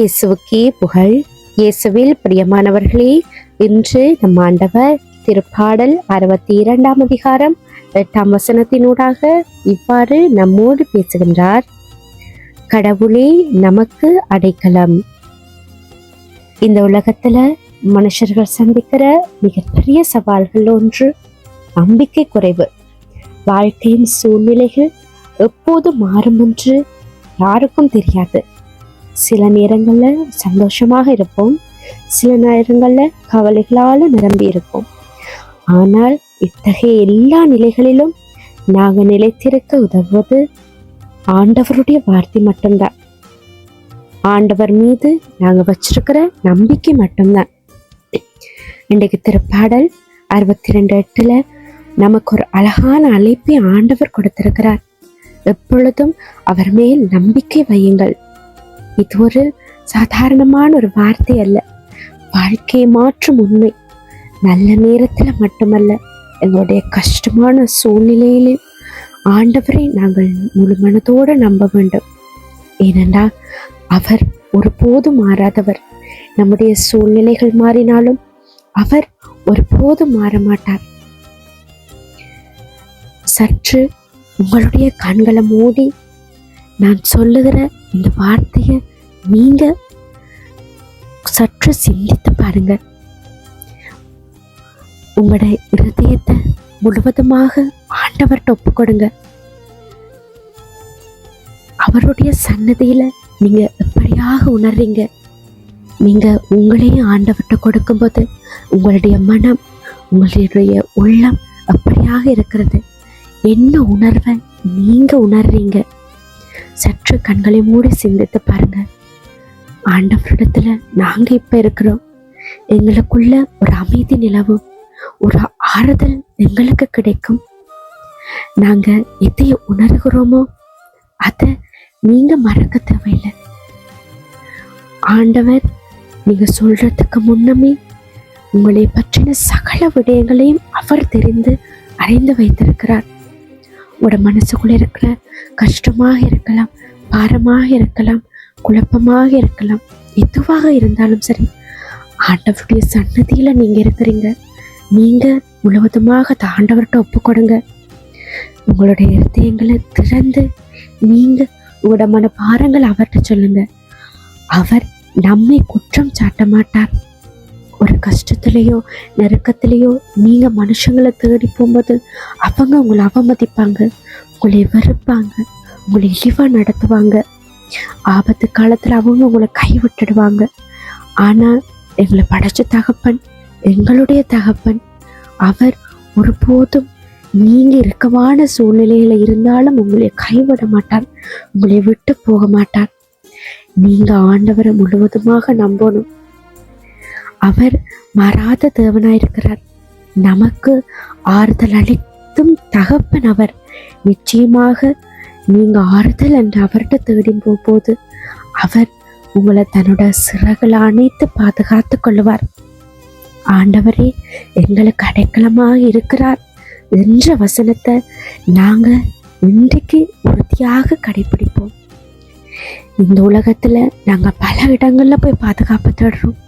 இயேசுவுக்கே புகழ். இயேசுவில் பிரியமானவர்களே, இன்று நம் ஆண்டவர் திருப்பாடல் 62 அதிகாரம் 8 வசனத்தினூடாக இவ்வாறு நம்மோடு பேசுகின்றார். கடவுளே நமக்கு அடைக்கலம். இந்த உலகத்துல மனுஷர்கள் சந்திக்கிற மிகப்பெரிய சவால்கள் ஒன்று நம்பிக்கை குறைவு. வாழ்க்கையின் சூழ்நிலைகள் எப்போது மாறும் என்று யாருக்கும் தெரியாது. சில நேரங்கள்ல சந்தோஷமாக இருப்போம், சில நேரங்கள்ல கவலைகளால நிரம்பி இருப்போம். ஆனால் இத்தகைய எல்லா நிலைகளிலும் நாங்க நிலைத்திருக்க உதவுவது ஆண்டவருடைய வார்த்தை மட்டும்தான். ஆண்டவர் மீது நாங்க வச்சிருக்கிற நம்பிக்கை மட்டும்தான். இன்றைக்கு திருப்பாடல் 62:8 நமக்கு ஒரு அழகான அழைப்பை ஆண்டவர் கொடுத்திருக்கிறார். எப்பொழுதும் அவர் மேல் நம்பிக்கை வையுங்கள். இது ஒரு சாதாரணமான ஒரு வார்த்தை அல்ல, வாழ்க்கையை மாற்றும் உண்மை. நல்ல நேரத்துல மட்டுமல்ல, எங்களுடைய கஷ்டமான சூழ்நிலையிலே ஆண்டவரை நாங்கள் முழு மனதோடு நம்ப வேண்டும். ஏனென்றால் அவர் ஒருபோதும் மாறாதவர். நம்முடைய சூழ்நிலைகள் மாறினாலும் அவர் ஒருபோதும் மாற மாட்டார். சற்று உங்களுடைய கண்களை மூடி நான் சொல்லுகிற இந்த வார்த்தையை நீங்க சற்று சிந்தித்து பாருங்க. உங்களுடைய இருதயத்தை முழுவதுமாக ஆண்டவர்கிட்ட ஒப்பு கொடுங்க. அவருடைய சன்னதியில நீங்க எப்படியாக உணர்றீங்க? நீங்க உங்களையும் ஆண்டவர்கிட்ட கொடுக்கும்போது உங்களுடைய மனம், உங்களுடைய உள்ளம் அப்படியாக இருக்கிறது. என்ன உணர்வை நீங்க உணர்றீங்க? சற்று கண்களை மூடி சிந்தித்து பாருங்க. ஆண்டவரிடத்துல நாங்க இப்ப இருக்கிறோம். எங்களுக்குள்ள ஒரு அமைதி நிலவும், ஒரு ஆறுதல் எங்களுக்கு கிடைக்கும். நாங்க எதை உணர்கிறோமோ அதை நீங்க மறக்க தேவையில்லை. ஆண்டவர் நீங்க சொல்றதுக்கு முன்னமே உங்களை பற்றின சகல விடயங்களையும் அவர் தெரிந்து அறிந்து வைத்திருக்கிறார். உங்களோட மனசுக்குள்ள இருக்கிற கஷ்டமாக இருக்கலாம், பாரமாக இருக்கலாம், குழப்பமாக இருக்கலாம், எதுவாக இருந்தாலும் சரி, ஆண்டவருடைய சன்னதியில நீங்க இருக்கிறீங்க. நீங்க முழுவதுமாக ஆண்டவர்கிட்ட ஒப்பு கொடுங்க. உங்களுடைய இருதயங்களை திறந்து நீங்க உங்களோட மன பாரங்களை அவர்கிட்ட சொல்லுங்க. அவர் நம்மை குற்றம் சாட்ட மாட்டார். ஒரு கஷ்டத்திலேயோ நெருக்கத்திலேயோ நீங்க மனுஷங்களை தேடி போகும்போது அவங்க உங்களை அவமதிப்பாங்க, உங்களை வெறுப்பாங்க, உங்களை இழிவா நடத்துவாங்க. ஆபத்து காலத்துல அவங்க உங்களை கைவிட்டுடுவாங்க. ஆனா எங்களை படைச்ச தகப்பன், எங்களுடைய தகப்பன், அவர் ஒருபோதும் நீங்க இருக்கமான சூழ்நிலையில இருந்தாலும் உங்களை கைவிட மாட்டார், உங்களை விட்டு போக மாட்டார். நீங்க ஆண்டவரை முழுவதுமாக நம்பணும். அவர் மாறாத தேவனாயிருக்கிறார். நமக்கு ஆறுதல் அளித்தும் தகப்பன் அவர். நிச்சயமாக நீங்க ஆறுதல் என்று அவர்கிட்ட தேடி போது அவர் உங்களை தன்னோட சிறகுல அணைத்து பாதுகாத்து கொள்ளுவார். ஆண்டவரே எங்களுக்கு அடைக்கலமாக இருக்கிறார் என்ற வசனத்தை நாங்க இன்றைக்கு உறுதியாக கடைபிடிப்போம். இந்த உலகத்துல நாங்க பல இடங்கள்ல போய் பாதுகாப்பு தேடுறோம்.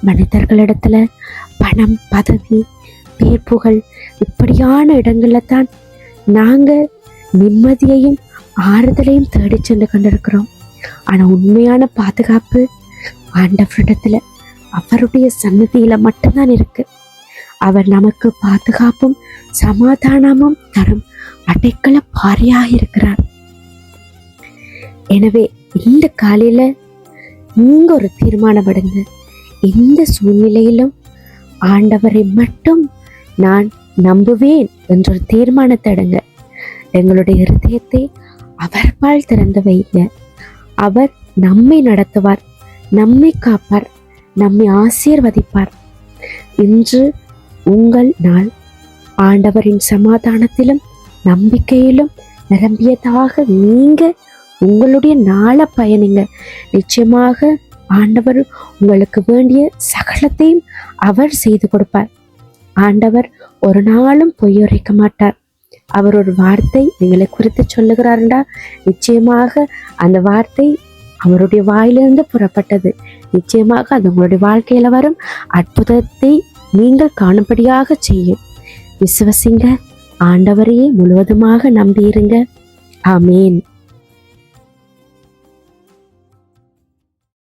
மனிதர்களிடத்துல பணம், பதவி, பேர், புகழ், இப்படியான இடங்கள்ல தான் நாங்க நிம்மதியையும் ஆறுதலையும் தேடி சென்று கொண்டிருக்கிறோம். ஆனா உண்மையான பாதுகாப்பு ஆண்டவரிடத்துல, அவருடைய சன்னதியில மட்டும்தான் இருக்கு. அவர் நமக்கு பாதுகாப்பும் சமாதானமும் தரும் அடைக்கல பாறையாக இருக்கிறார். எனவே இந்த காலையில நீங்க ஒரு தீர்மானம் எடுங்க. இந்த சூழ்நிலையிலும் ஆண்டவரை மட்டும் நான் நம்புவேன் என்ற ஒரு தீர்மானத்தை எடுங்க. எங்களுடைய இருதயத்தை அவர் பால் திறந்து வைங்க. அவர் நம்மை நடத்துவார், நம்மை காப்பார், நம்மை ஆசீர்வதிப்பார். இன்று உங்கள் நாள் ஆண்டவரின் சமாதானத்திலும் நம்பிக்கையிலும் நிரம்பியதாக நீங்க உங்களுடைய நாளை பயணிங்க. நிச்சயமாக ஆண்டவர் உங்களுக்கு வேண்டிய சகலத்தையும் அவர் செய்து கொடுப்பார். ஆண்டவர் ஒரு நாளும் பொய்யுரைக்க மாட்டார். அவர் ஒரு வார்த்தை எங்களை குறித்து சொல்லுகிறாருண்டா நிச்சயமாக அந்த வார்த்தை அவருடைய வாயிலிருந்து புறப்பட்டது. நிச்சயமாக அது உங்களுடைய வாழ்க்கையில வரும் அற்புதத்தை நீங்கள் காணும்படியாக செய்யும். விசுவசிங்க. ஆண்டவரையே முழுவதுமாக நம்பியிருங்க. ஆமேன்.